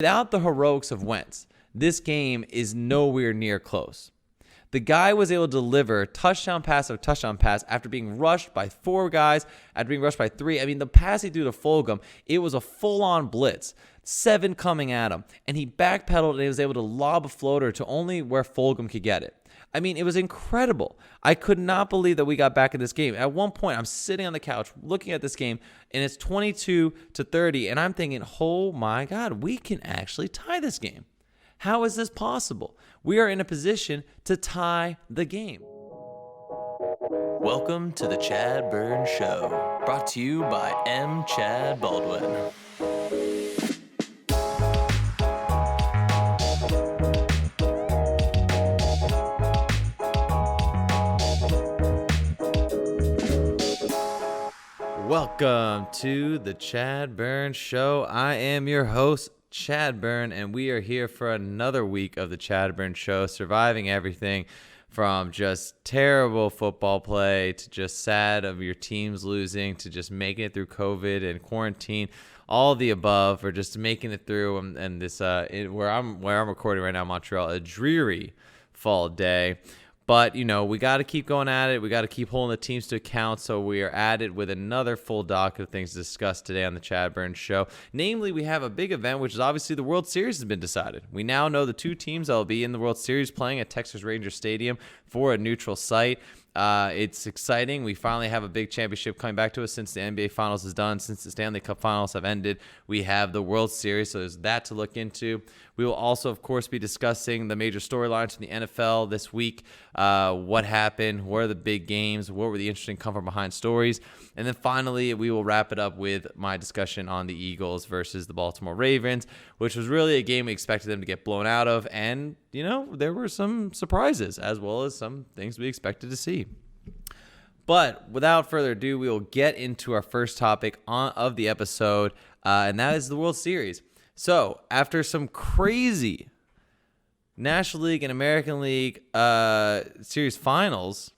Without the heroics of Wentz, this game is nowhere near close. The guy was able to deliver touchdown pass after touchdown pass after being rushed by 4 guys, after being rushed by 3. I mean, the pass he threw to Fulgham, it was a full-on blitz. 7 coming at him, and he backpedaled and he was able to lob a floater to only where Fulgham could get it. I mean, it was incredible. I could not believe that we got back in this game. At one point, I'm sitting on the couch looking at this game, and it's 22-30, and I'm thinking, oh my God, we can actually tie this game. How is this possible? We are in a position to tie the game. Welcome to the ChadBurn Show, brought to you by M. Chad Baldwin. Welcome to the ChadBurn Show. I am your host, ChadBurn, and we are here for another week of the ChadBurn Show, surviving everything from just terrible football play to just sad of your teams losing to just making it through COVID and quarantine, all of the above, or just making it through. And this where I'm recording right now, Montreal, a dreary fall day. But, you know, we got to keep going at it. We got to keep holding the teams to account. So we are at it with another full doc of things to discuss today on the ChadBurn Show. Namely, we have a big event, which is obviously the World Series has been decided. We now know the 2 teams that will be in the World Series playing at Texas Rangers Stadium for a neutral site. It's exciting. We finally have a big championship coming back to us since the NBA Finals is done, since the Stanley Cup Finals have ended. We have the World Series, so there's that to look into. We will also, of course, be discussing the major storylines from the NFL this week. What happened? What are the big games? What were the interesting come-from-behind stories? And then finally, we will wrap it up with my discussion on the Eagles versus the Baltimore Ravens, which was really a game we expected them to get blown out of. And, you know, there were some surprises as well as some things we expected to see. But without further ado, we will get into our first topic of the episode, and that is the World Series. So, after some crazy National League and American League series finals,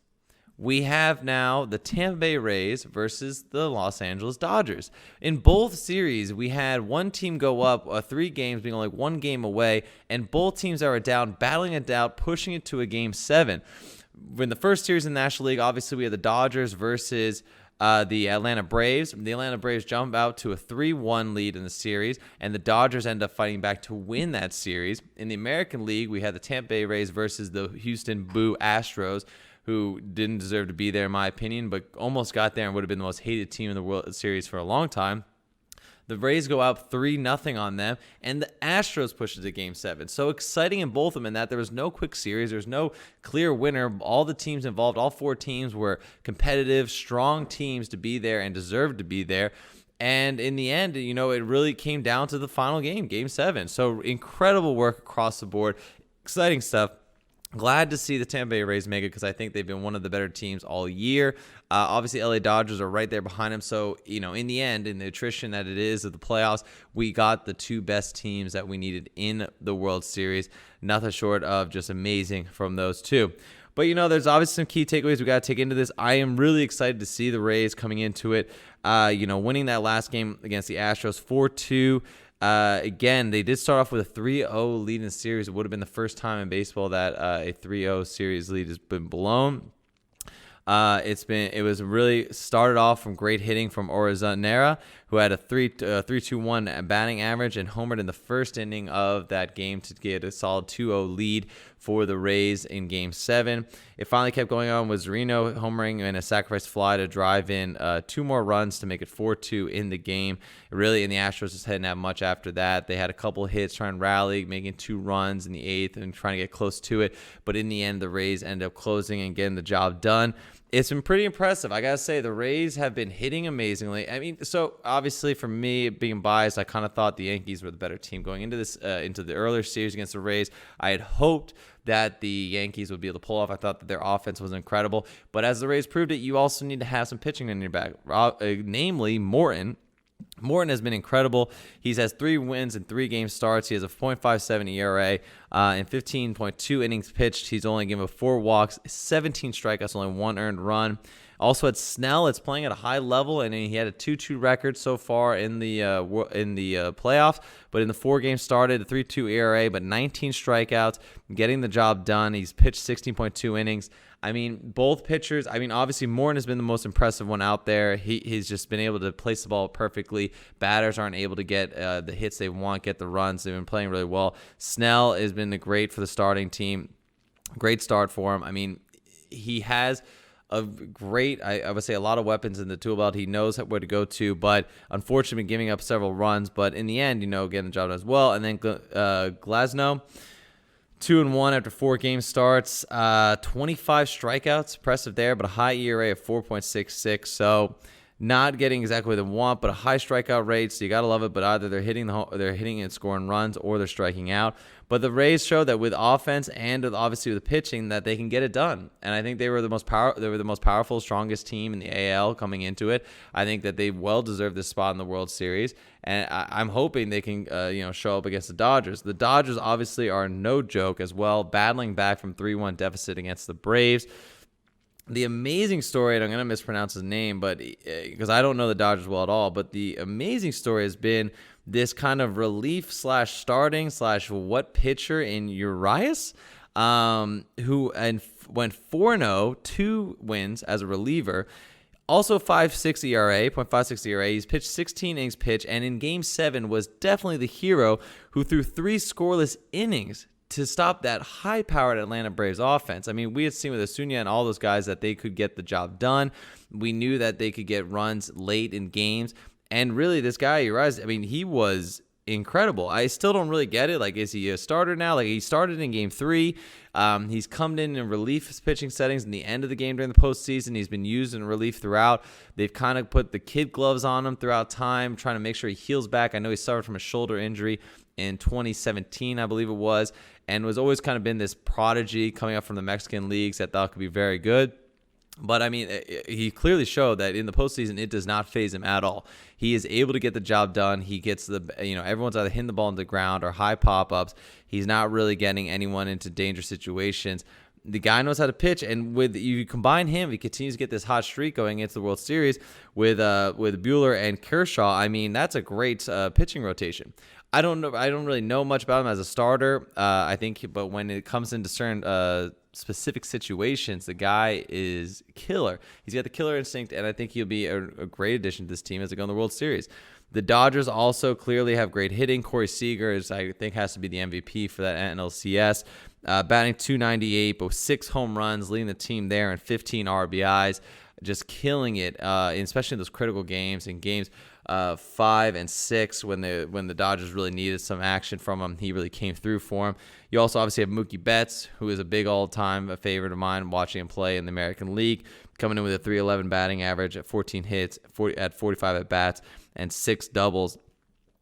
we have now the Tampa Bay Rays versus the Los Angeles Dodgers. In both series, we had one team go up 3 games, being only 1 game away, and both teams that were down, battling it out, pushing it to a Game 7. In the first series in the National League, obviously we had the Dodgers versus the Atlanta Braves. The Atlanta Braves jump out to a 3-1 lead in the series, and the Dodgers end up fighting back to win that series. In the American League, we had the Tampa Bay Rays versus the Houston Boo Astros, who didn't deserve to be there, in my opinion, but almost got there and would have been the most hated team in the World Series for a long time. The Rays go out 3-0 on them, and the Astros push it to Game 7. So exciting in both of them in that there was no quick series. There's no clear winner. All the teams involved, all 4 teams were competitive, strong teams to be there and deserved to be there. And in the end, you know, it really came down to the final game, Game 7. So incredible work across the board. Exciting stuff. Glad to see the Tampa Bay Rays make it because I think they've been one of the better teams all year. Obviously, LA Dodgers are right there behind them. So, you know, in the end, in the attrition that it is of the playoffs, we got the 2 best teams that we needed in the World Series. Nothing short of just amazing from those 2. But, you know, there's obviously some key takeaways we got to take into this. I am really excited to see the Rays coming into it, winning that last game against the Astros 4-2. Again, they did start off with a 3-0 lead in the series. It would have been the first time in baseball that a 3-0 series lead has been blown. It was really started off from great hitting from Orizanera, who had a 3.21 batting average and homered in the first inning of that game to get a solid 2-0 lead for the Rays in Game 7. It finally kept going on with Zerino homering and a sacrifice fly to drive in 2 more runs to make it 4-2 in the game. Really, and the Astros just hadn't had much after that. They had a couple of hits trying to rally, making 2 runs in the 8th and trying to get close to it. But in the end, the Rays ended up closing and getting the job done. It's been pretty impressive. I got to say, the Rays have been hitting amazingly. I mean, so obviously for me, being biased, I kind of thought the Yankees were the better team going into this, into the earlier series against the Rays. I had hoped that the Yankees would be able to pull off. I thought that their offense was incredible. But as the Rays proved it, you also need to have some pitching in your back, namely Morton. Morton has been incredible. He has 3 wins in 3 game starts. He has a .57 ERA in 15.2 innings pitched. He's only given 4 walks, 17 strikeouts, only 1 earned run. Also had Snell. It's playing at a high level, and he had a 2-2 record so far in the playoffs. But in the 4 games started, a 3.2 ERA, but 19 strikeouts, getting the job done. He's pitched 16.2 innings. I mean, both pitchers. I mean, obviously, Morton has been the most impressive one out there. He's just been able to place the ball perfectly. Batters aren't able to get the hits they want, get the runs. They've been playing really well. Snell has been great for the starting team. Great start for him. I mean, he has a great, I would say, a lot of weapons in the tool belt. He knows where to go to, but unfortunately giving up several runs. But in the end, getting the job done as well. And then Glasnow, 2-1 after 4 game starts, 25 strikeouts, impressive there, but a high ERA of 4.66. So not getting exactly what they want, but a high strikeout rate. So you gotta love it. But either they're hitting and scoring runs, or they're striking out. But the Rays show that with offense and obviously with the pitching, that they can get it done. And I think they were the most powerful, strongest team in the AL coming into it. I think that they well deserve this spot in the World Series, and I'm hoping they can show up against the Dodgers. The Dodgers obviously are no joke as well, battling back from 3-1 deficit against the Braves. The amazing story, and I'm going to mispronounce his name, but because I don't know the Dodgers well at all, but the amazing story has been this kind of relief / starting / what pitcher in Urias, who went 4-0, 2 wins as a reliever. Also 5.6 ERA, 0.56 ERA. He's pitched 16 innings pitched, and in Game 7 was definitely the hero who threw 3 scoreless innings to stop that high-powered Atlanta Braves offense. I mean, we had seen with Acuna and all those guys that they could get the job done. We knew that they could get runs late in games. And really, this guy, Urias, I mean, he was incredible. I still don't really get it. Like, is he a starter now? Like, he started in Game 3. He's come in relief pitching settings in the end of the game during the postseason. He's been used in relief throughout. They've kind of put the kid gloves on him throughout time, trying to make sure he heals back. I know he suffered from a shoulder injury in 2017, I believe it was, and was always kind of been this prodigy coming up from the Mexican leagues that thought could be very good. But, I mean, he clearly showed that in the postseason, it does not faze him at all. He is able to get the job done. He gets everyone's either hitting the ball into the ground or high pop-ups. He's not really getting anyone into dangerous situations. The guy knows how to pitch, and with you combine him, he continues to get this hot streak going into the World Series with Buehler and Kershaw. I mean, that's a great pitching rotation. I don't really know much about him as a starter. I think, but when it comes into certain specific situations, the guy is killer. He's got the killer instinct, and I think he'll be a great addition to this team as they go in the World Series. The Dodgers also clearly have great hitting. Corey Seager I think, has to be the MVP for that NLCS. Batting .298, but with 6 home runs, leading the team there, and 15 RBIs. Just killing it, especially in those critical games, in games 5 and 6 when the Dodgers really needed some action from him. He really came through for him. You also obviously have Mookie Betts, who is a big all-time favorite of mine, watching him play in the American League, coming in with a .311 batting average at 14 hits, at 45 at-bats, and 6 doubles.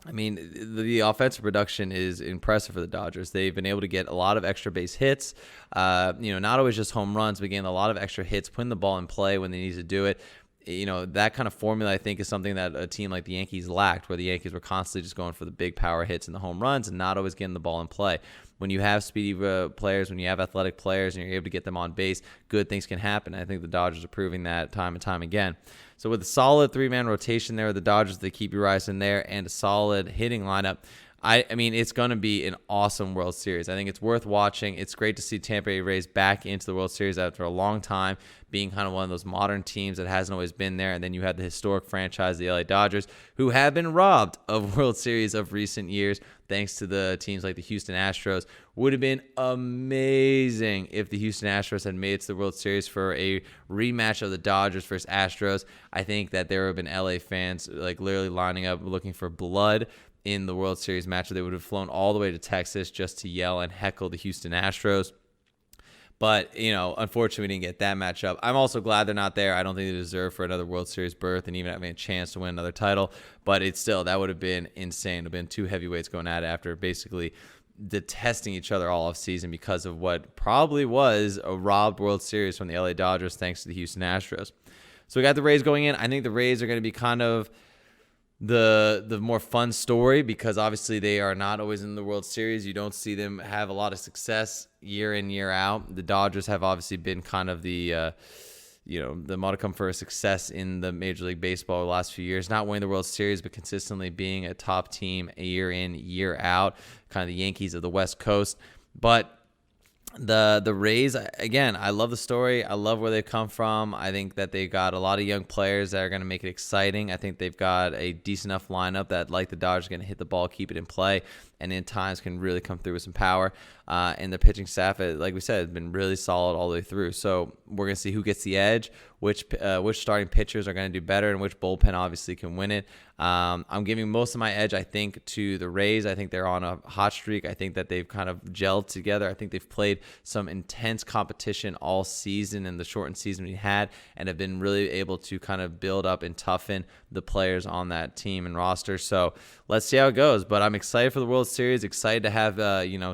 I mean, the offensive production is impressive for the Dodgers. They've been able to get a lot of extra base hits, not always just home runs, but getting a lot of extra hits, putting the ball in play when they need to do it. That kind of formula, I think, is something that a team like the Yankees lacked, where the Yankees were constantly just going for the big power hits and the home runs and not always getting the ball in play. When you have speedy players, when you have athletic players, and you're able to get them on base, good things can happen. I think the Dodgers are proving that time and time again. So with a solid 3-man rotation there, the Dodgers, they keep Urias in there, and a solid hitting lineup, I mean, it's going to be an awesome World Series. I think it's worth watching. It's great to see Tampa Bay Rays back into the World Series after a long time, being kind of one of those modern teams that hasn't always been there. And then you have the historic franchise, the LA Dodgers, who have been robbed of World Series of recent years thanks to the teams like the Houston Astros. Would have been amazing if the Houston Astros had made it to the World Series for a rematch of the Dodgers versus Astros. I think that there would have been LA fans like literally lining up looking for blood in the World Series match. They would have flown all the way to Texas just to yell and heckle the Houston Astros. But, unfortunately, we didn't get that matchup. I'm also glad they're not there. I don't think they deserve for another World Series berth and even having a chance to win another title. But that would have been insane. It would have been 2 heavyweights going at it after basically detesting each other all offseason because of what probably was a robbed World Series from the LA Dodgers thanks to the Houston Astros. So we got the Rays going in. I think the Rays are going to be kind of the more fun story because obviously they are not always in the World Series. You don't see them have a lot of success year in, year out. The Dodgers have obviously been kind of the the modicum for success in the Major League Baseball the last few years, not winning the World Series, but consistently being a top team year in, year out, kind of the Yankees of the West Coast. But the Rays, again, I love the story. I love where they've come from. I think that they've got a lot of young players that are going to make it exciting. I think they've got a decent enough lineup that, like the Dodgers, are going to hit the ball, keep it in play, and in times can really come through with some power. And the pitching staff, like we said, has been really solid all the way through. So we're going to see who gets the edge, which starting pitchers are going to do better, and which bullpen obviously can win it. I'm giving most of my edge, I think, to the Rays. I think they're on a hot streak. I think that they've kind of gelled together. I think they've played some intense competition all season in the shortened season we had, and have been really able to kind of build up and toughen the players on that team and roster. So let's see how it goes. But I'm excited for the World Series, excited to have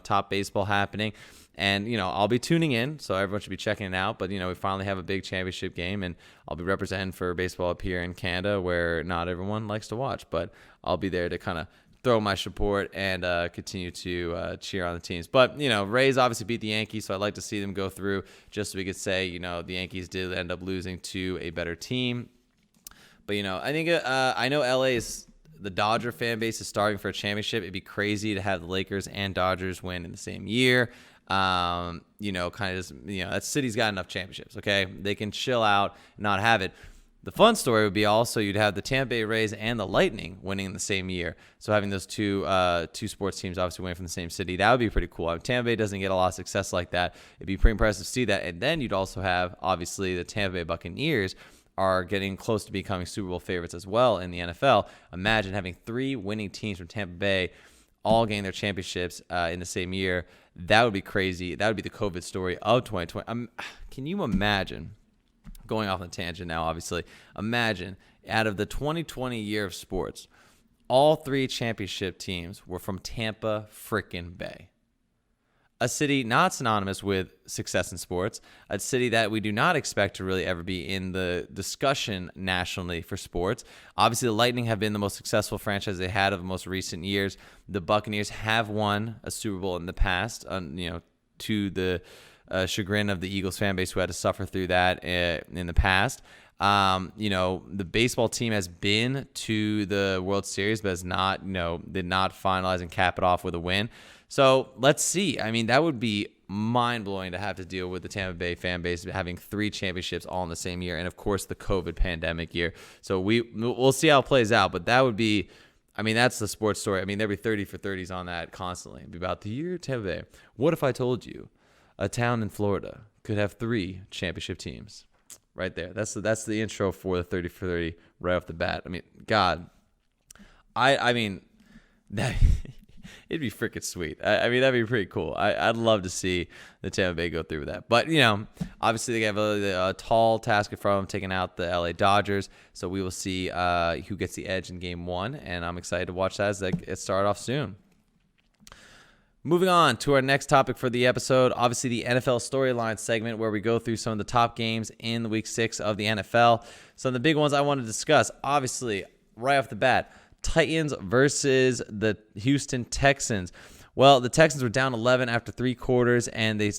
top baseball happening. And, I'll be tuning in, so everyone should be checking it out. But, we finally have a big championship game, and I'll be representing for baseball up here in Canada, where not everyone likes to watch. But I'll be there to kind of throw my support and continue to cheer on the teams. But, Rays obviously beat the Yankees, so I'd like to see them go through just so we could say, the Yankees did end up losing to a better team. But, I think I know the Dodger fan base is starving for a championship. It'd be crazy to have the Lakers and Dodgers win in the same year. That city's got enough championships, okay? They can chill out and not have it. The fun story would be also you'd have the Tampa Bay Rays and the Lightning winning in the same year. So having those two sports teams obviously winning from the same city, that would be pretty cool. Tampa Bay doesn't get a lot of success like that. It'd be pretty impressive to see that. And then you'd also have, obviously, the Tampa Bay Buccaneers are getting close to becoming Super Bowl favorites as well in the NFL. Imagine having 3 winning teams from Tampa Bay all getting their championships in the same year. That would be crazy. That would be the COVID story of 2020. Can you imagine, going off on a tangent now, obviously, imagine out of the 2020 year of sports, all 3 championship teams were from Tampa frickin' Bay. A city not synonymous with success in sports, a city that we do not expect to really ever be in the discussion nationally for sports. Obviously, the Lightning have been the most successful franchise they had of the most recent years. The Buccaneers have won a Super Bowl in the past, to the chagrin of the Eagles fan base who had to suffer through that in the past. The baseball team has been to the World Series, but has not, did not finalize and cap it off with a win. So let's see. I mean, that would be mind-blowing to have to deal with the Tampa Bay fan base having 3 championships all in the same year, and of course the COVID pandemic year. So we'll see how it plays out, but that would be, that's the sports story. There'd be 30 for 30s on that constantly. It'd be about the year Tampa Bay. What if I told you a town in Florida could have 3 championship teams? Right there. That's the intro for the 30 for 30 right off the bat. God, that it'd be freaking sweet. That'd be pretty cool. I'd love to see the Tampa Bay go through with that. But, obviously they have a tall task in front of them, taking out the LA Dodgers. So we will see who gets the edge in game 1. And I'm excited to watch that as it start off soon. Moving on to our next topic for the episode, obviously the NFL storyline segment where we go through some of the top games in the week 6 of the NFL. Some of the big ones I want to discuss, obviously, right off the bat, Titans versus the Houston Texans. Well, the Texans were down 11 after 3 quarters, and they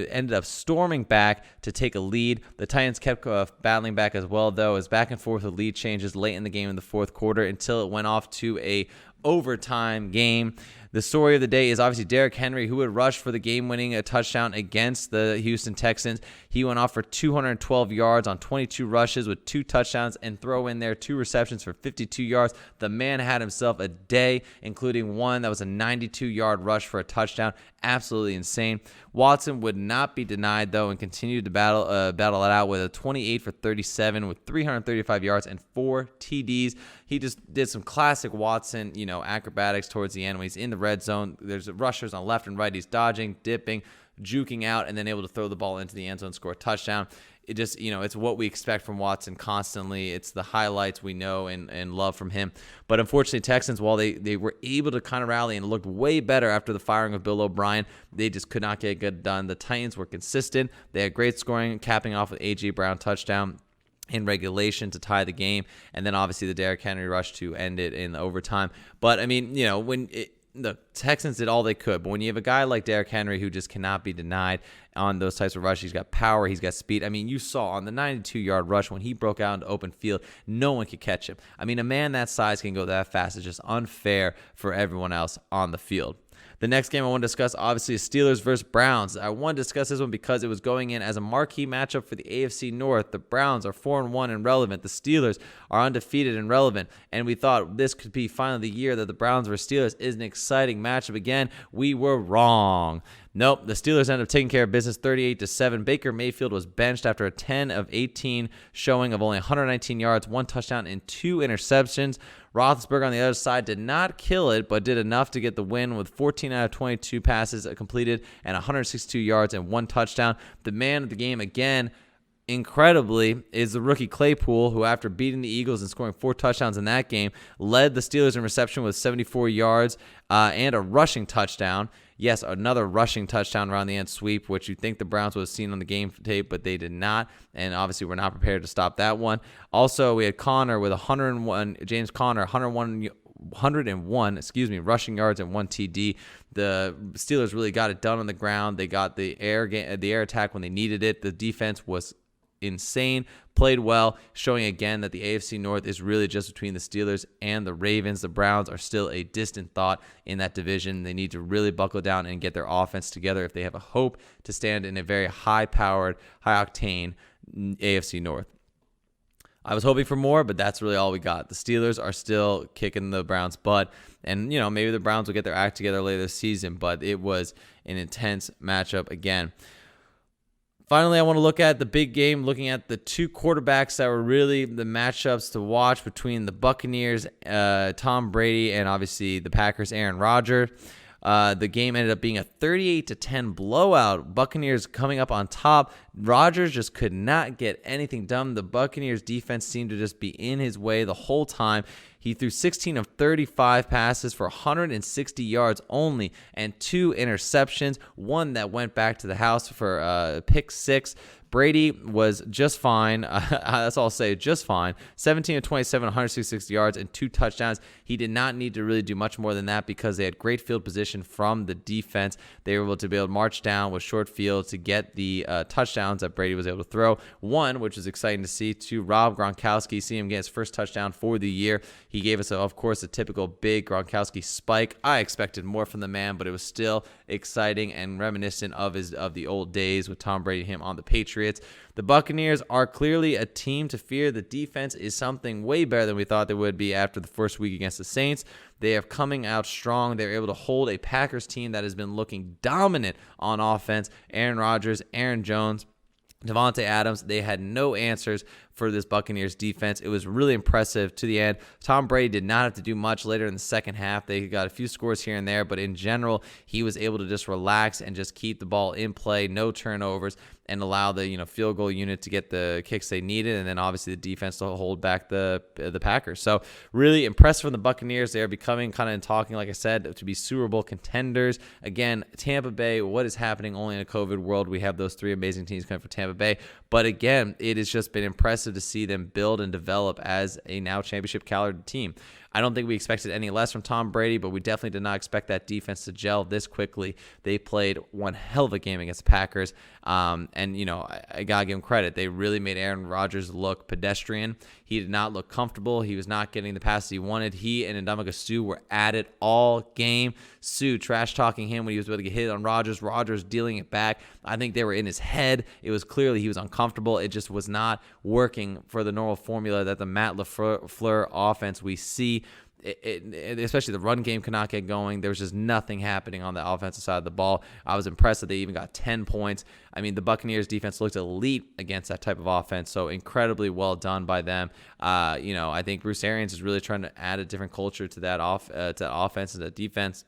ended up storming back to take a lead. The Titans kept battling back as well, though. It was back and forth with lead changes late in the game in the fourth quarter until it went off to a overtime game. The story of the day is obviously Derrick Henry, who would rush for the game-winning touchdown against the Houston Texans. He went off for 212 yards on 22 rushes with 2 touchdowns and throw in there 2 receptions for 52 yards. The man had himself a day, including one that was a 92-yard rush for a touchdown. Absolutely insane. Watson would not be denied, though, and continued to battle it out with a 28 for 37 with 335 yards and 4 TDs. He just did some classic Watson, acrobatics towards the end when he's in the red zone. There's rushers on left and right. He's dodging, dipping, juking out, and then able to throw the ball into the end zone and score a touchdown. It just, it's what we expect from Watson constantly. It's the highlights we know and love from him. But unfortunately, Texans, while they were able to kind of rally and looked way better after the firing of Bill O'Brien, they just could not get it done. The Titans were consistent. They had great scoring, capping off with A.J. Brown touchdown in regulation to tie the game. And then obviously the Derrick Henry rush to end it in overtime. But, the Texans did all they could, but when you have a guy like Derrick Henry who just cannot be denied on those types of rushes, he's got power, he's got speed. I mean, you saw on the 92-yard rush when he broke out into open field, no one could catch him. I mean, a man that size can go that fast. It's just unfair for everyone else on the field. The next game I want to discuss, obviously, is Steelers versus Browns. I want to discuss this one because it was going in as a marquee matchup for the AFC North. The Browns are 4-1 and relevant. The Steelers are undefeated and relevant. And we thought this could be finally the year that the Browns versus Steelers is an exciting matchup again. We were wrong. Nope, the Steelers ended up taking care of business 38-7. Baker Mayfield was benched after a 10 of 18 showing of only 119 yards, 1 touchdown, and 2 interceptions. Roethlisberger on the other side did not kill it, but did enough to get the win with 14 out of 22 passes completed and 162 yards and 1 touchdown. The man of the game again, incredibly, is the rookie Claypool, who after beating the Eagles and scoring 4 touchdowns in that game, led the Steelers in reception with 74 yards and a rushing touchdown. Yes, another rushing touchdown around the end sweep, which you'd think the Browns would have seen on the game tape, but they did not, and obviously we're not prepared to stop that one. Also, we had Connor with 101, James Conner, 101 rushing yards and 1 TD. The Steelers really got it done on the ground. They got the air attack when they needed it. The defense was insane, played well, showing again that the AFC North is really just between the Steelers and the Ravens. The Browns are still a distant thought in that division. They need to really buckle down and get their offense together if they have a hope to stand in a very high-powered, high-octane AFC North. I was hoping for more, but that's really all we got. The Steelers are still kicking the Browns' butt, and maybe the Browns will get their act together later this season, but it was an intense matchup again. Finally, I want to look at the big game, looking at the 2 quarterbacks that were really the matchups to watch between the Buccaneers, Tom Brady, and obviously the Packers, Aaron Rodgers. The game ended up being a 38-10 blowout. Buccaneers coming up on top. Rodgers just could not get anything done. The Buccaneers defense seemed to just be in his way the whole time. He threw 16 of 35 passes for 160 yards only and 2 interceptions, one that went back to the house for a pick 6. Brady was just fine. That's all I'll say, just fine. 17 of 27, 166 yards, and 2 touchdowns. He did not need to really do much more than that because they had great field position from the defense. They were able to march down with short field to get the touchdowns that Brady was able to throw. 1, which is exciting to see, 2, Rob Gronkowski, see him get his first touchdown for the year. He gave us, of course, a typical big Gronkowski spike. I expected more from the man, but it was still exciting and reminiscent of the old days with Tom Brady and him on the Patriots. The Buccaneers are clearly a team to fear. The defense is something way better than we thought they would be after the first week against the Saints. They are coming out strong. They're able to hold a Packers team that has been looking dominant on offense. Aaron Rodgers, Aaron Jones, Devontae Adams, they had no answers for this Buccaneers defense. It was really impressive to the end. Tom Brady did not have to do much later in the second half. They got a few scores here and there, but in general, he was able to just relax and just keep the ball in play, no turnovers, and allow the field goal unit to get the kicks they needed, and then obviously the defense to hold back the Packers. So really impressed from the Buccaneers. They are becoming kind of talking, like I said, to be Super Bowl contenders. Again, Tampa Bay, what is happening only in a COVID world? We have those 3 amazing teams coming from Tampa Bay. But again, it has just been impressive to see them build and develop as a now championship caliber team. I don't think we expected any less from Tom Brady, but we definitely did not expect that defense to gel this quickly. They played one hell of a game against the Packers. I got to give them credit. They really made Aaron Rodgers look pedestrian. He did not look comfortable. He was not getting the passes he wanted. He and Ndamukong Suh were at it all game. Suh trash-talking him when he was able to get hit on Rodgers. Rodgers dealing it back. I think they were in his head. It was clearly he was uncomfortable. It just was not working for the normal formula that the Matt LaFleur offense we see. Especially the run game could not get going. There was just nothing happening on the offensive side of the ball. I was impressed that they even got 10 points. I mean, the Buccaneers defense looked elite against that type of offense, so incredibly well done by them. I think Bruce Arians is really trying to add a different culture to that offense and that defense.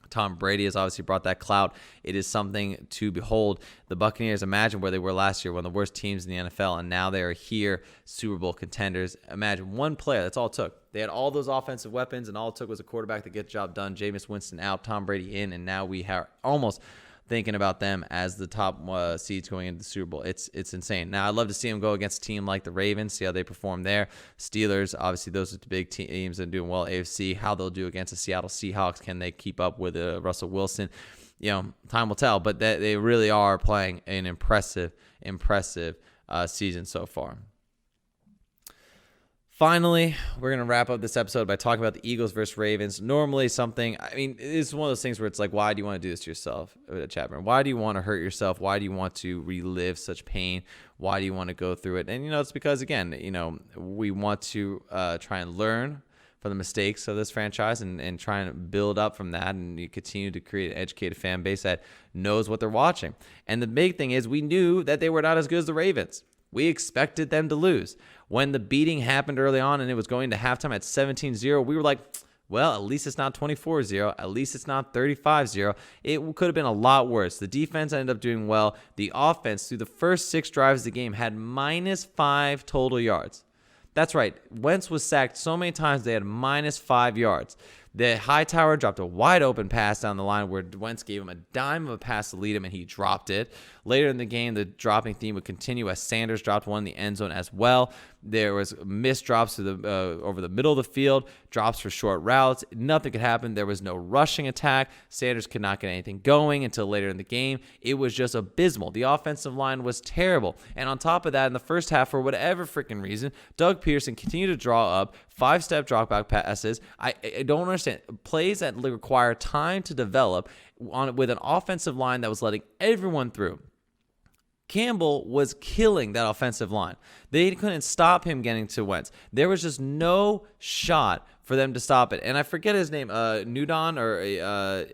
Tom Brady has obviously brought that clout. It is something to behold. The Buccaneers, imagine where they were last year, one of the worst teams in the NFL, and now they are here, Super Bowl contenders. Imagine one player, that's all it took. They had all those offensive weapons, and all it took was a quarterback to get the job done. Jameis Winston out, Tom Brady in, and now we are almost thinking about them as the top seeds going into the Super Bowl. It's insane. Now, I'd love to see them go against a team like the Ravens, see how they perform there. Steelers, obviously, those are the big teams that are doing well. AFC, how they'll do against the Seattle Seahawks. Can they keep up with Russell Wilson? Time will tell, but they really are playing an impressive season so far. Finally, we're going to wrap up this episode by talking about the Eagles versus Ravens. Normally it's one of those things where it's like, why do you want to do this to yourself, ChadBurn? Why do you want to hurt yourself? Why do you want to relive such pain? Why do you want to go through it? And, it's because, again, we want to try and learn from the mistakes of this franchise and try and build up from that, and you continue to create an educated fan base that knows what they're watching. And the big thing is we knew that they were not as good as the Ravens. We expected them to lose. When the beating happened early on and it was going to halftime at 17-0, we were like, well, at least it's not 24-0. At least it's not 35-0. It could have been a lot worse. The defense ended up doing well. The offense, through the first 6 drives of the game, had -5 total yards. That's right. Wentz was sacked so many times they had -5 yards. The Hightower dropped a wide open pass down the line where Wentz gave him a dime of a pass to lead him, and he dropped it. Later in the game, the dropping theme would continue as Sanders dropped one in the end zone as well. There was missed drops over the middle of the field, drops for short routes. Nothing could happen. There was no rushing attack. Sanders could not get anything going until later in the game. It was just abysmal. The offensive line was terrible. And on top of that, in the first half, for whatever freaking reason, Doug Peterson continued to draw up 5-step dropback passes. I don't understand. Plays that require time to develop with an offensive line that was letting everyone through. Campbell was killing that offensive line. They couldn't stop him getting to Wentz. There was just no shot for them to stop it. And I forget his name, Nudon, or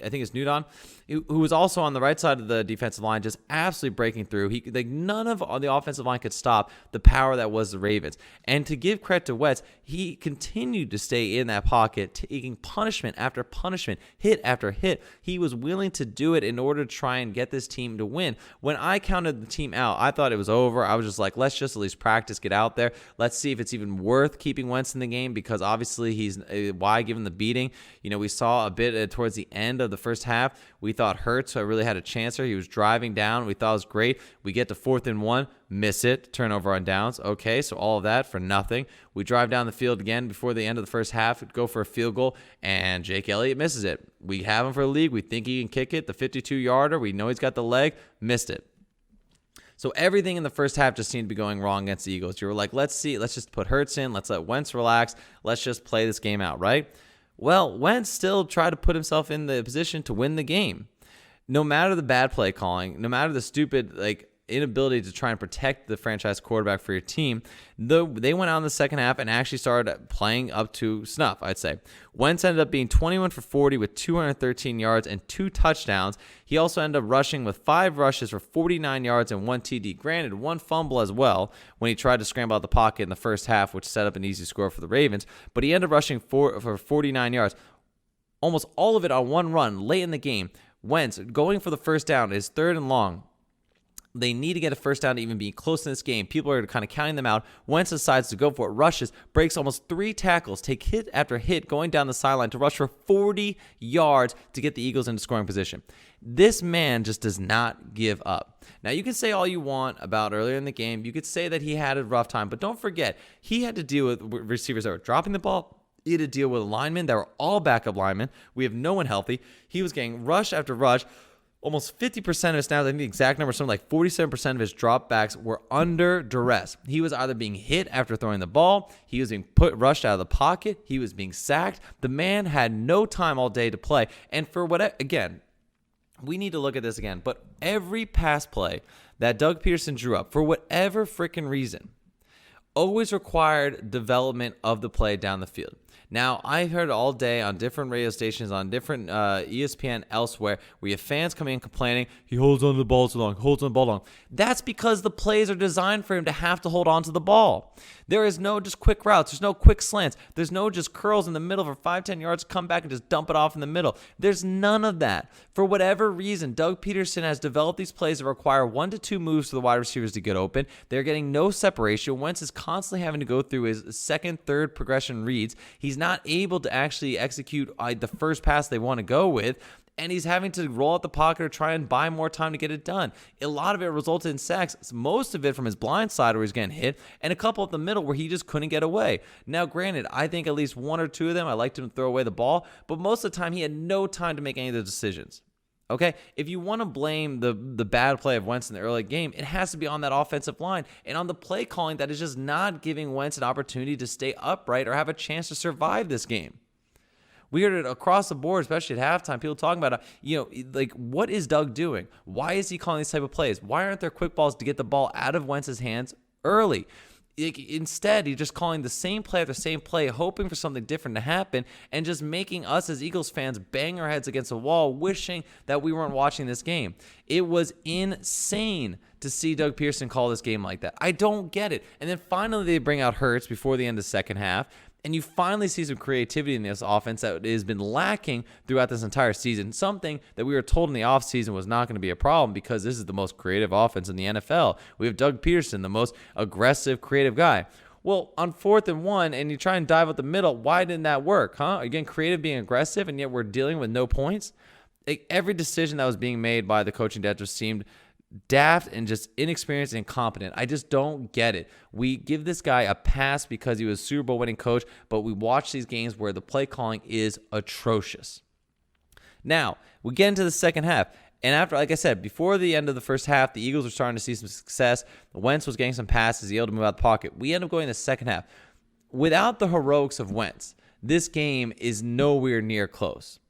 I think it's Nudon, who was also on the right side of the defensive line, just absolutely breaking through. None of the offensive line could stop the power that was the Ravens. And to give credit to Wentz, he continued to stay in that pocket, taking punishment after punishment, hit after hit. He was willing to do it in order to try and get this team to win. When I counted the team out, I thought it was over. I was just like, let's just at least practice, get out there. Let's see if it's even worth keeping Wentz in the game, because obviously why give him the beating? We saw a bit towards the end of the first half. We thought Hurts really had a chance here. He was driving down. We thought it was great. We get to 4th and 1, miss it, turnover on downs. Okay, so all of that for nothing. We drive down the field again before the end of the first half, go for a field goal, and Jake Elliott misses it. We have him for a league. We think he can kick it, the 52-yarder. We know he's got the leg, missed it. So everything in the first half just seemed to be going wrong against the Eagles. You were like, let's just put Hurts in. Let's let Wentz relax. Let's just play this game out, right? Well, Wentz still tried to put himself in the position to win the game. No matter the bad play calling, no matter the stupid inability to try and protect the franchise quarterback for your team, they went out in the second half and actually started playing up to snuff, I'd say. Wentz ended up being 21 for 40 with 213 yards and 2 touchdowns. He also ended up rushing with 5 rushes for 49 yards and 1 TD. Granted, 1 fumble as well when he tried to scramble out the pocket in the first half, which set up an easy score for the Ravens. But he ended up rushing for 49 yards, almost all of it on one run late in the game. Wentz going for the first down is 3rd and long. They need to get a first down to even be close in this game. People are kind of counting them out. Wentz decides to go for it, rushes, breaks almost 3 tackles, take hit after hit going down the sideline to rush for 40 yards to get the Eagles into scoring position. This man just does not give up. Now, you can say all you want about earlier in the game. You could say that he had a rough time, but don't forget, he had to deal with receivers that were dropping the ball. He had to deal with linemen that were all backup linemen. We have no one healthy. He was getting rush after rush. Almost 50% of his snaps, I think the exact number, something like 47% of his dropbacks were under duress. He was either being hit after throwing the ball, he was being rushed out of the pocket, he was being sacked. The man had no time all day to play. And for what, again, we need to look at this again, but every pass play that Doug Peterson drew up, for whatever freaking reason, always required development of the play down the field. Now, I heard all day on different radio stations, on different ESPN elsewhere, where you have fans coming in complaining, he holds on to the ball too long, holds on to the ball long. That's because the plays are designed for him to have to hold on to the ball. There is no just quick routes. There's no quick slants. There's no just curls in the middle for 5-10 yards, come back and just dump it off in the middle. There's none of that. For whatever reason, Doug Peterson has developed these plays that require 1 to 2 moves for the wide receivers to get open. They're getting no separation. Wentz is constantly having to go through his second, third progression reads. He's not able to actually execute the first pass they want to go with. and he's having to roll out the pocket or try and buy more time to get it done. A lot of it resulted in sacks, most of it from his blind side where he's getting hit, and a couple up the middle where he just couldn't get away. Now, granted, I think at least one or two of them, I liked him to throw away the ball, but most of the time he had no time to make any of the decisions. Okay, if you want to blame the bad play of Wentz in the early game, it has to be on that offensive line and on the play calling that is just not giving Wentz an opportunity to stay upright or have a chance to survive this game. We heard it across the board, especially at halftime, people talking about, like, what is Doug doing? Why is he calling these type of plays? Why aren't there quick balls to get the ball out of Wentz's hands early? Instead, he's just calling the same play after same play, hoping for something different to happen, and just making us as Eagles fans bang our heads against a wall, wishing that we weren't watching this game. It was insane to see Doug Peterson call this game like that. I don't get it. And then finally they bring out Hurts before the end of the second half, and you finally see some creativity in this offense that has been lacking throughout this entire season, something that we were told in the offseason was not going to be a problem because this is the most creative offense in the NFL. We have Doug Peterson, the most aggressive, creative guy. Well, on 4th and 1, and you try and dive up the middle, why didn't that work, huh? Again, creative being aggressive, and yet we're dealing with no points? Every decision that was being made by the coaching staff just seemed daft and just inexperienced and incompetent. I just don't get it. We give this guy a pass because he was a Super Bowl winning coach, but we watch these games where the play calling is atrocious. Now, we get into the second half, and after, like I said, before the end of the first half, the Eagles were starting to see some success. Wentz was getting some passes, he able to move out the pocket. We end up going to the second half. Without the heroics of Wentz, this game is nowhere near close.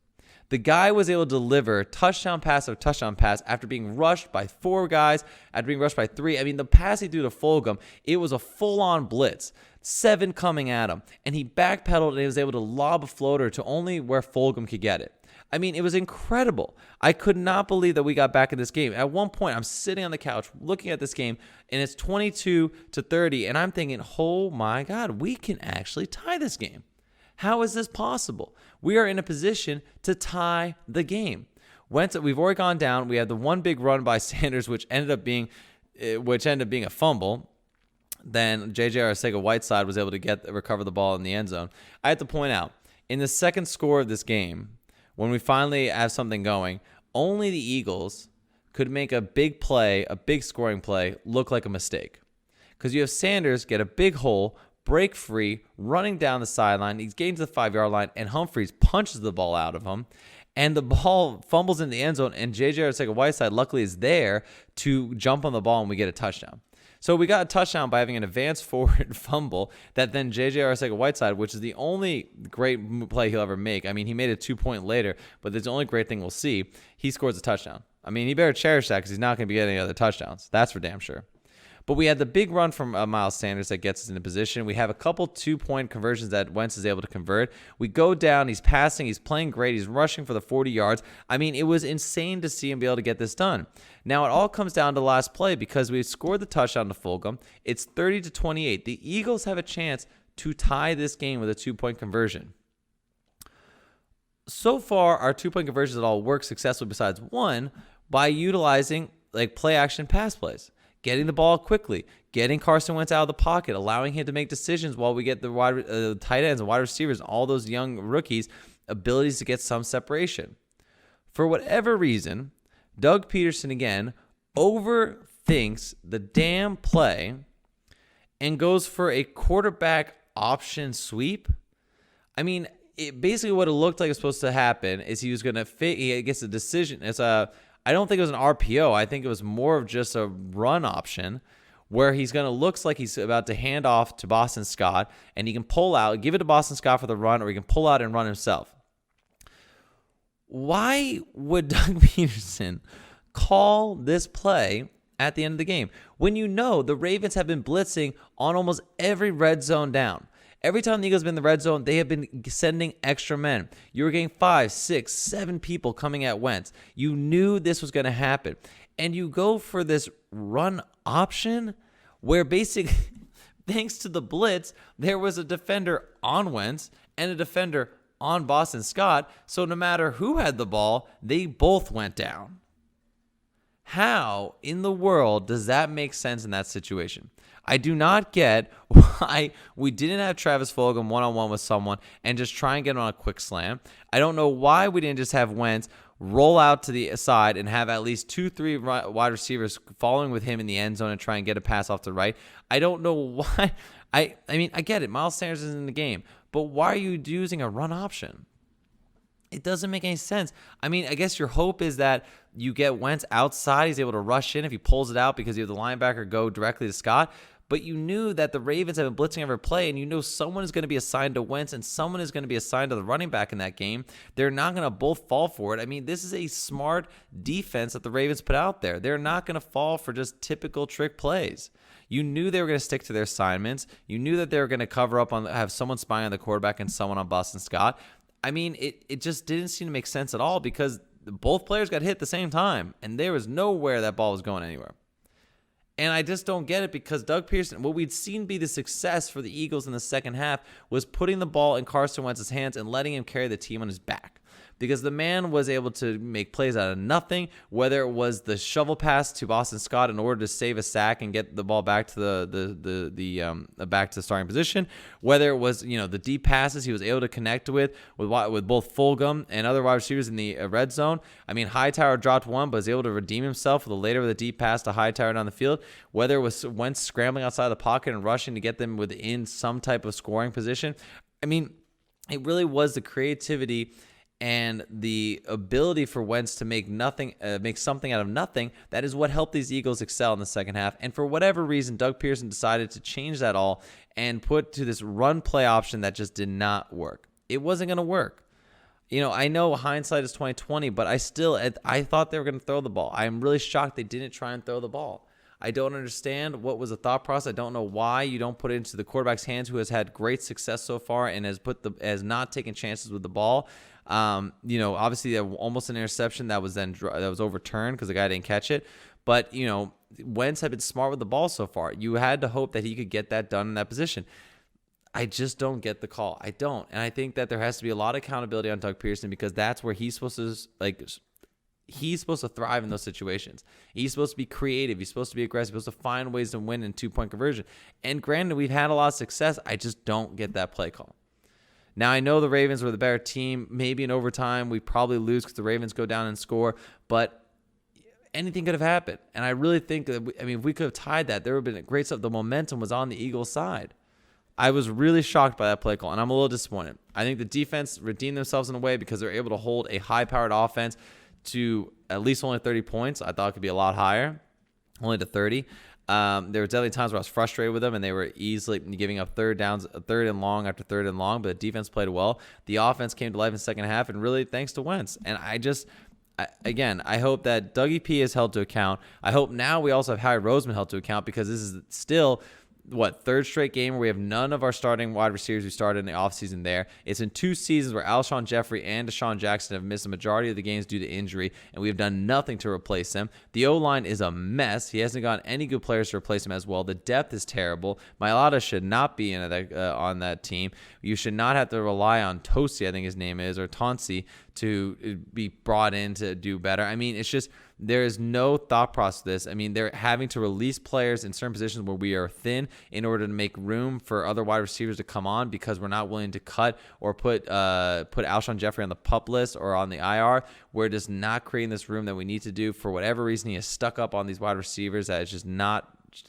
The guy was able to deliver touchdown pass after touchdown pass after being rushed by 4 guys, after being rushed by 3. I mean, the pass he threw to Fulgham, it was a full-on blitz. 7 coming at him. And he backpedaled and he was able to lob a floater to only where Fulgham could get it. I mean, it was incredible. I could not believe that we got back in this game. At one point, I'm sitting on the couch looking at this game, and it's 22-30, and I'm thinking, oh my God, we can actually tie this game. How is this possible? We are in a position to tie the game. We've already gone down. We had the one big run by Sanders, which ended up being a fumble. Then J.J. Arcega-Whiteside was able to recover the ball in the end zone. I have to point out, in the second score of this game, when we finally have something going, only the Eagles could make a big play, a big scoring play, look like a mistake. Because you have Sanders get a big hole, break free, running down the sideline. He's getting to the 5-yard line, and Humphries punches the ball out of him. And the ball fumbles in the end zone, and J.J. Arcega-Whiteside luckily is there to jump on the ball, and we get a touchdown. So we got a touchdown by having an advanced forward fumble that then J.J. Arcega-Whiteside, which is the only great play he'll ever make. I mean, he made it 2-point later, but that's the only great thing we'll see. He scores a touchdown. I mean, he better cherish that because he's not going to be getting any other touchdowns. That's for damn sure. But we had the big run from Miles Sanders that gets us into position. We have a couple 2-point conversions that Wentz is able to convert. We go down. He's passing. He's playing great. He's rushing for the 40 yards. I mean, it was insane to see him be able to get this done. Now, it all comes down to the last play because we scored the touchdown to Fulgham. It's 30-28. The Eagles have a chance to tie this game with a 2-point conversion. So far, our 2-point conversions have all worked successfully besides one by utilizing play action pass plays. Getting the ball quickly, getting Carson Wentz out of the pocket, allowing him to make decisions while we get the tight ends and wide receivers, all those young rookies, abilities to get some separation. For whatever reason, Doug Peterson, again, overthinks the damn play and goes for a quarterback option sweep. I mean, basically what it looked like was supposed to happen is he was going to he gets a decision. I don't think it was an RPO. I think it was more of just a run option where looks like he's about to hand off to Boston Scott, and he can pull out, give it to Boston Scott for the run, or he can pull out and run himself. Why would Doug Peterson call this play at the end of the game when you know the Ravens have been blitzing on almost every red zone down? Every time the Eagles have been in the red zone, they have been sending extra men. You were getting 5, 6, 7 people coming at Wentz. You knew this was going to happen. And you go for this run option where basically, thanks to the blitz, there was a defender on Wentz and a defender on Boston Scott. So no matter who had the ball, they both went down. How in the world does that make sense in that situation? I do not get why we didn't have Travis Fulgham one-on-one with someone and just try and get him on a quick slam. I don't know why we didn't just have Wentz roll out to the side and have at least 2-3 wide receivers following with him in the end zone and try and get a pass off the right. I don't know why. I mean, I get it. Miles Sanders is in the game, but why are you using a run option? It doesn't make any sense. I mean, I guess your hope is that you get Wentz outside. He's able to rush in if he pulls it out because you have the linebacker go directly to Scott. But you knew that the Ravens have been blitzing every play, and you know someone is going to be assigned to Wentz and someone is going to be assigned to the running back in that game. They're not going to both fall for it. I mean, this is a smart defense that the Ravens put out there. They're not going to fall for just typical trick plays. You knew they were going to stick to their assignments. You knew that they were going to cover up on, have someone spying on the quarterback and someone on Boston Scott. I mean, it just didn't seem to make sense at all because both players got hit at the same time, and there was nowhere that ball was going anywhere. And I just don't get it because Doug Pearson, what we'd seen be the success for the Eagles in the second half was putting the ball in Carson Wentz's hands and letting him carry the team on his back. Because the man was able to make plays out of nothing, whether it was the shovel pass to Boston Scott in order to save a sack and get the ball back to back to the starting position, whether it was the deep passes he was able to connect with both Fulgham and other wide receivers in the red zone. I mean, Hightower dropped one, but was able to redeem himself with a deep pass to Hightower down the field. Whether it was Wentz scrambling outside the pocket and rushing to get them within some type of scoring position. I mean, it really was the creativity and the ability for Wentz to make something out of nothing, that is what helped these Eagles excel in the second half. And for whatever reason, Doug Pearson decided to change that all and put to this run play option that just did not work. It wasn't going to work. I know hindsight is 20/20, but I thought they were going to throw the ball. I'm really shocked they didn't try and throw the ball. I don't understand what was the thought process. I don't know why you don't put it into the quarterback's hands, who has had great success so far and has not taken chances with the ball. Obviously almost an interception that was overturned because the guy didn't catch it. But, Wentz had been smart with the ball so far. You had to hope that he could get that done in that position. I just don't get the call. I don't. And I think that there has to be a lot of accountability on Doug Pearson because that's where he's supposed to thrive in those situations. He's supposed to be creative. He's supposed to be aggressive. He's supposed to find ways to win in 2-point conversion. And granted, we've had a lot of success. I just don't get that play call. Now, I know the Ravens were the better team. Maybe in overtime, we probably lose because the Ravens go down and score. But anything could have happened. And I really think that, if we could have tied that, there would have been great stuff. The momentum was on the Eagles' side. I was really shocked by that play call, and I'm a little disappointed. I think the defense redeemed themselves in a way because they're able to hold a high-powered offense to at least only 30 points. I thought it could be a lot higher, only to 30. There were definitely times where I was frustrated with them, and they were easily giving up third and long after third and long, but the defense played well. The offense came to life in the second half, and really thanks to Wentz. And I hope that Dougie P is held to account. I hope now we also have Harry Roseman held to account because this is still third straight game where we have none of our starting wide receivers who started in the offseason there. It's in 2 seasons where Alshon Jeffrey and Deshaun Jackson have missed the majority of the games due to injury, and we have done nothing to replace them. The O-line is a mess. He hasn't gotten any good players to replace him as well. The depth is terrible. Mailata should not be on that team. You should not have to rely on Tosi, I think his name is, or Tonsi, to be brought in to do better. It's just there is no thought process to this. They're having to release players in certain positions where we are thin in order to make room for other wide receivers to come on because we're not willing to cut or put Alshon Jeffrey on the PUP list or on the IR. We're just not creating this room that we need to do. For whatever reason, he is stuck up on these wide receivers that it's just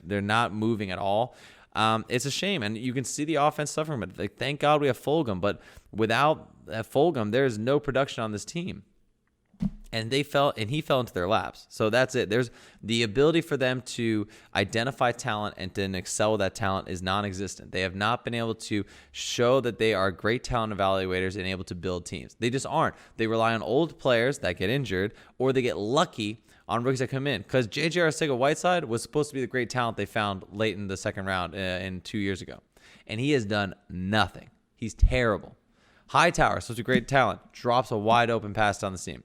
they're not moving at all. It's a shame, and you can see the offense suffering. But thank God we have Fulgham, but without Fulgham, there is no production on this team. And he fell into their laps. So that's it. There's the ability for them to identify talent and then excel with that talent is non-existent. They have not been able to show that they are great talent evaluators and able to build teams. They just aren't. They rely on old players that get injured, or they get lucky on rookies that come in. Because J.J. Arcega-Whiteside was supposed to be the great talent they found late in the second round in 2 years ago. And he has done nothing. He's terrible. Hightower, such a great talent, drops a wide open pass down the seam.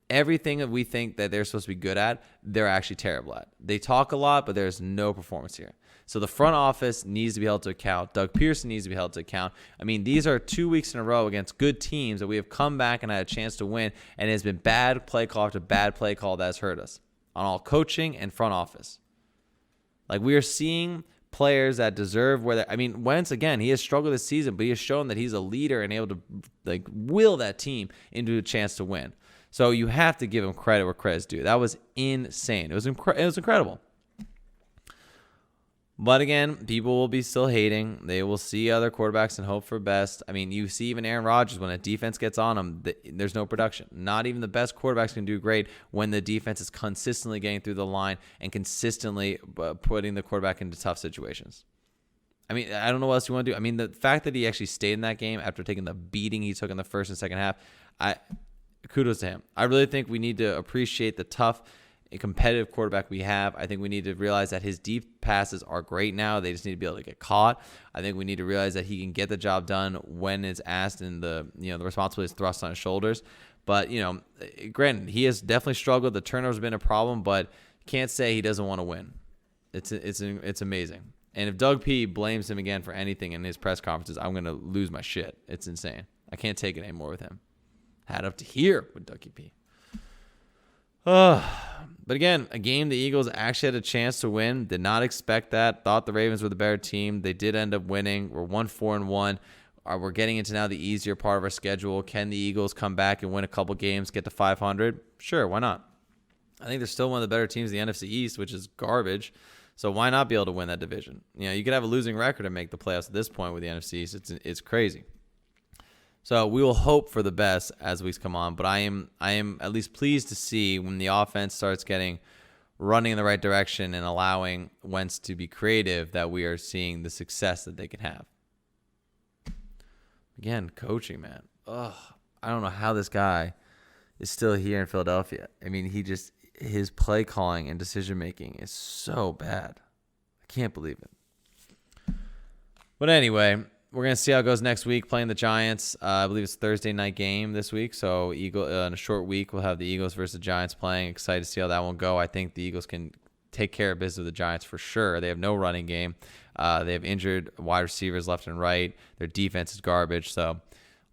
Everything that we think that they're supposed to be good at, they're actually terrible at. They talk a lot, but there's no performance here. So the front office needs to be held to account. Doug Pearson needs to be held to account. These are 2 weeks in a row against good teams that we have come back and had a chance to win, and it has been bad play call after bad play call that has hurt us on all coaching and front office. We are seeing players that deserve Wentz, again, he has struggled this season, but he has shown that he's a leader and able to will that team into a chance to win. So you have to give him credit where credit's due. That was insane. It was incredible. But again, people will be still hating. They will see other quarterbacks and hope for best. I mean, you see even Aaron Rodgers, when a defense gets on him, there's no production. Not even the best quarterbacks can do great when the defense is consistently getting through the line and consistently putting the quarterback into tough situations. I mean, I don't know what else you want to do. I mean, the fact that he actually stayed in that game after taking the beating he took in the first and second half, kudos to him. I really think we need to appreciate the tough, competitive quarterback we have. I think we need to realize that his deep passes are great now. They just need to be able to get caught. I think we need to realize that he can get the job done when it's asked and the responsibility is thrust on his shoulders. But, granted, he has definitely struggled. The turnover's been a problem, but can't say he doesn't want to win. It's amazing. And if Doug P blames him again for anything in his press conferences, I'm going to lose my shit. It's insane. I can't take it anymore with him. Had up to here with Dougie P. But again, a game the Eagles actually had a chance to win. Did not expect that. Thought the Ravens were the better team. They did end up winning. We're 1-4-1. We're getting into now the easier part of our schedule. Can the Eagles come back and win a couple games, get to 500? Sure, why not? I think they're still one of the better teams in the NFC East, which is garbage. So why not be able to win that division? You could have a losing record and make the playoffs at this point with the NFC East. It's crazy. So we will hope for the best as weeks come on, but I am at least pleased to see when the offense starts running in the right direction and allowing Wentz to be creative, that we are seeing the success that they can have. Again, coaching, man. I don't know how this guy is still here in Philadelphia. I mean, his play calling and decision making is so bad. I can't believe it. But anyway, we're going to see how it goes next week playing the Giants. I believe it's a Thursday night game this week. So in a short week, we'll have the Eagles versus the Giants playing. Excited to see how that one go. I think the Eagles can take care of business with the Giants for sure. They have no running game. They have injured wide receivers left and right. Their defense is garbage. So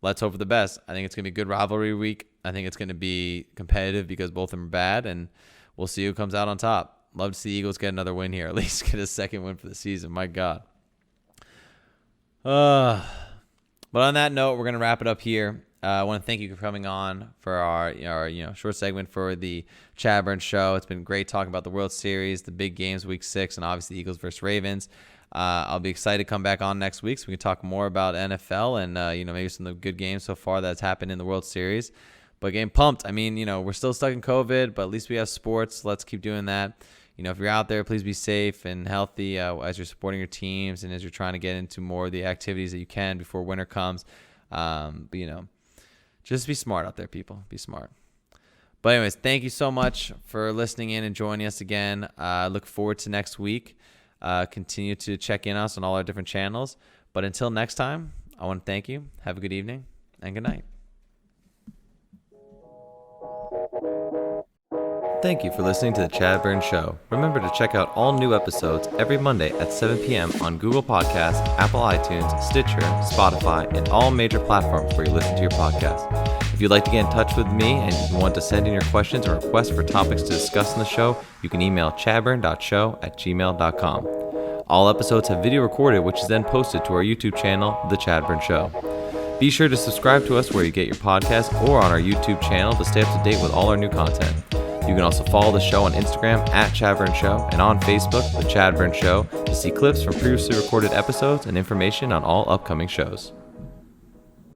let's hope for the best. I think it's going to be a good rivalry week. I think it's going to be competitive because both of them are bad, and we'll see who comes out on top. Love to see the Eagles get another win here, at least get a second win for the season. My God. But on that note, we're going to wrap it up here. I want to thank you for coming on for our short segment for the ChadBurn Show. It's been great talking about the World Series, the big games, Week 6, and obviously the Eagles versus Ravens. I'll be excited to come back on next week so we can talk more about NFL and maybe some of the good games so far that's happened in the World Series. But getting pumped. I mean, we're still stuck in COVID, but at least we have sports. Let's keep doing that. If you're out there, please be safe and healthy as you're supporting your teams and as you're trying to get into more of the activities that you can before winter comes. Just be smart out there, people. Be smart. But anyways, thank you so much for listening in and joining us again. Look forward to next week. Continue to check in us on all our different channels. But until next time, I want to thank you. Have a good evening and good night. Thank you for listening to the ChadBurn Show. Remember to check out all new episodes every Monday at 7 p.m. on Google Podcasts, Apple iTunes, Stitcher, Spotify, and all major platforms where you listen to your podcast. If you'd like to get in touch with me and you want to send in your questions or requests for topics to discuss in the show, you can email chadburn.show@gmail.com. All episodes have video recorded, which is then posted to our YouTube channel, The ChadBurn Show. Be sure to subscribe to us where you get your podcast or on our YouTube channel to stay up to date with all our new content. You can also follow the show on Instagram @ChadBurn Show and on Facebook, The ChadBurn Show, to see clips from previously recorded episodes and information on all upcoming shows.